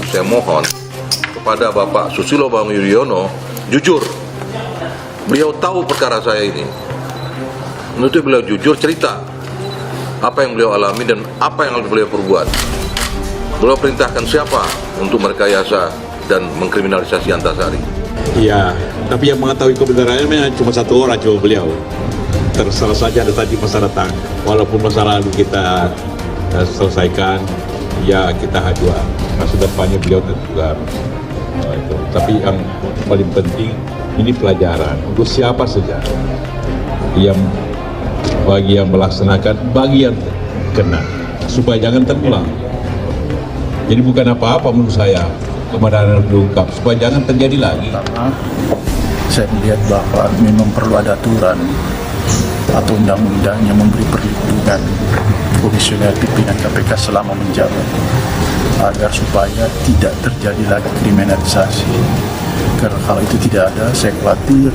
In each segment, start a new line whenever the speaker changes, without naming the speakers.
saya mohon kepada Bapak Susilo Bambang Yudhoyono jujur. Beliau tahu perkara saya ini. Menurut beliau jujur cerita apa yang beliau alami dan apa yang harus beliau perbuat. Beliau perintahkan siapa untuk merekayasa dan mengkriminalisasi Antasari.
Iya, tapi yang mengetahui kebenarannya memang cuma satu orang, cuma beliau. Terserah saja ada tadi masa datang. Walaupun masa lalu kita selesaikan, ya kita hajua. Masa depannya beliau juga itu. Tapi yang paling penting ini pelajaran untuk siapa saja yang bagi yang melaksanakan, bagi yang kena, supaya jangan terulang. Jadi bukan apa-apa menurut saya, kebenaran diungkap supaya jangan terjadi lagi.
Karena saya melihat bahwa memang perlu ada aturan atau undang-undang yang memberi perlindungan komisioner pimpinan KPK selama menjabat agar supaya tidak terjadi lagi kriminalisasi. Karena kalau itu tidak ada, saya khawatir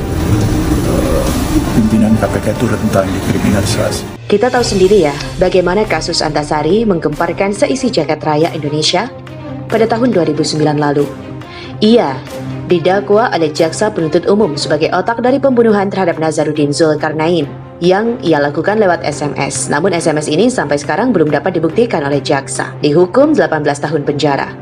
pimpinan KPK itu rentan dikriminalisasi.
Kita tahu sendiri ya, bagaimana kasus Antasari menggemparkan seisi jagat raya Indonesia pada tahun 2009 lalu. Ia didakwa oleh jaksa penuntut umum sebagai otak dari pembunuhan terhadap Nazarudin Zulkarnain yang ia lakukan lewat SMS. Namun SMS ini sampai sekarang belum dapat dibuktikan oleh jaksa. Dihukum 18 tahun penjara.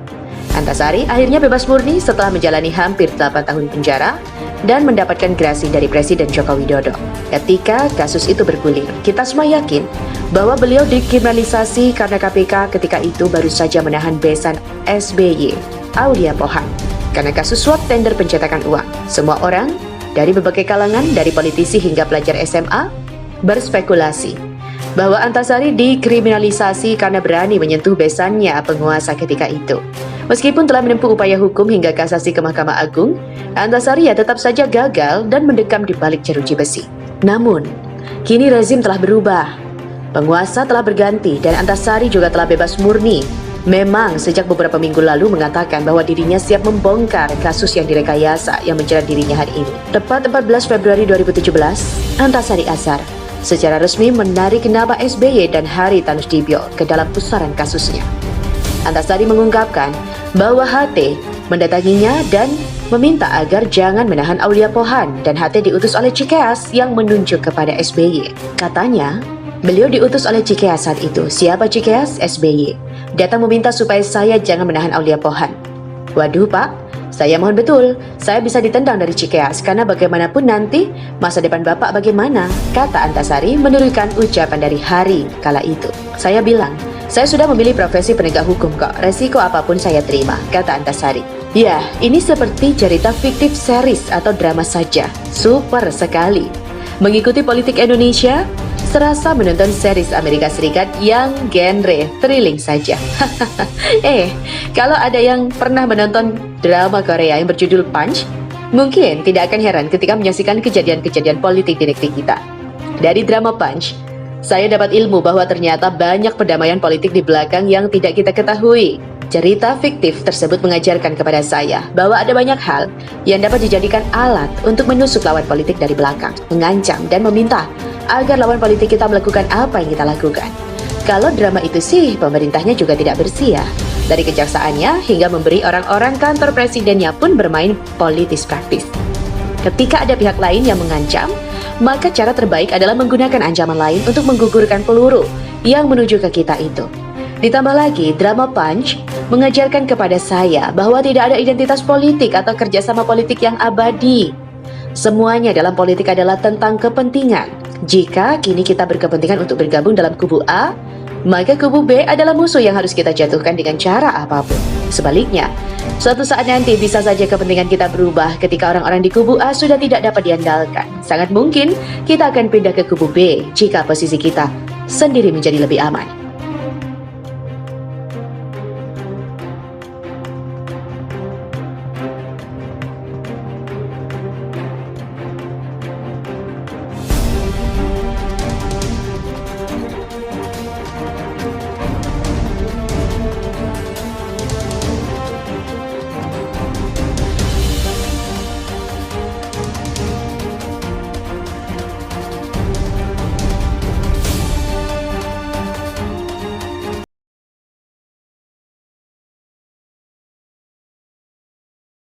Antasari akhirnya bebas murni setelah menjalani hampir 8 tahun penjara dan mendapatkan gerasi dari Presiden Joko Widodo. Ketika kasus itu bergulir, kita semua yakin bahwa beliau dikriminalisasi karena KPK ketika itu baru saja menahan besan SBY, Aulia Pohan, karena kasus suap tender pencetakan uang. Semua orang, dari berbagai kalangan, dari politisi hingga pelajar SMA, berspekulasi bahwa Antasari dikriminalisasi karena berani menyentuh besannya penguasa ketika itu. Meskipun telah menempuh upaya hukum hingga kasasi ke Mahkamah Agung, Antasari ya tetap saja gagal dan mendekam di balik jeruji besi. Namun, kini rezim telah berubah. Penguasa telah berganti dan Antasari juga telah bebas murni. Memang sejak beberapa minggu lalu mengatakan bahwa dirinya siap membongkar kasus yang direkayasa yang menjerat dirinya hari ini. Tepat 14 Februari 2017, Antasari Azhar secara resmi menarik nama SBY dan Hari Tanusdibio ke dalam pusaran kasusnya. Antasari mengungkapkan bahwa HT mendatanginya dan meminta agar jangan menahan Aulia Pohan dan HT diutus oleh Cikeas yang menunjuk kepada SBY. Katanya, beliau diutus oleh Cikeas saat itu. Siapa Cikeas? SBY. Datang meminta supaya saya jangan menahan Aulia Pohan. Waduh Pak, saya mohon betul, saya bisa ditendang dari Cikeas karena bagaimanapun nanti masa depan Bapak bagaimana? Kata Antasari menurunkan ucapan dari Hari kala itu. Saya bilang, saya sudah memilih profesi penegak hukum kok, resiko apapun saya terima, kata Antasari. Ya, ini seperti cerita fiktif series atau drama saja, super sekali. Mengikuti politik Indonesia, serasa menonton series Amerika Serikat yang genre thrilling saja. Kalau ada yang pernah menonton drama Korea yang berjudul Punch, mungkin tidak akan heran ketika menyaksikan kejadian-kejadian politik di negeri kita. Dari drama Punch, saya dapat ilmu bahwa ternyata banyak perdamaian politik di belakang yang tidak kita ketahui. Cerita fiktif tersebut mengajarkan kepada saya bahwa ada banyak hal yang dapat dijadikan alat untuk menusuk lawan politik dari belakang, mengancam dan meminta agar lawan politik kita melakukan apa yang kita lakukan. Kalau drama itu sih, pemerintahnya juga tidak bersih ya. Dari kejaksaannya hingga memberi orang-orang kantor presidennya pun bermain politis praktis. Ketika ada pihak lain yang mengancam, maka cara terbaik adalah menggunakan ancaman lain untuk menggugurkan peluru yang menuju ke kita itu. Ditambah lagi, drama Punch mengajarkan kepada saya bahwa tidak ada identitas politik atau kerjasama politik yang abadi. Semuanya dalam politik adalah tentang kepentingan. Jika kini kita berkepentingan untuk bergabung dalam kubu A, maka kubu B adalah musuh yang harus kita jatuhkan dengan cara apapun. Sebaliknya, suatu saat nanti bisa saja kepentingan kita berubah ketika orang-orang di kubu A sudah tidak dapat diandalkan. Sangat mungkin kita akan pindah ke kubu B jika posisi kita sendiri menjadi lebih aman.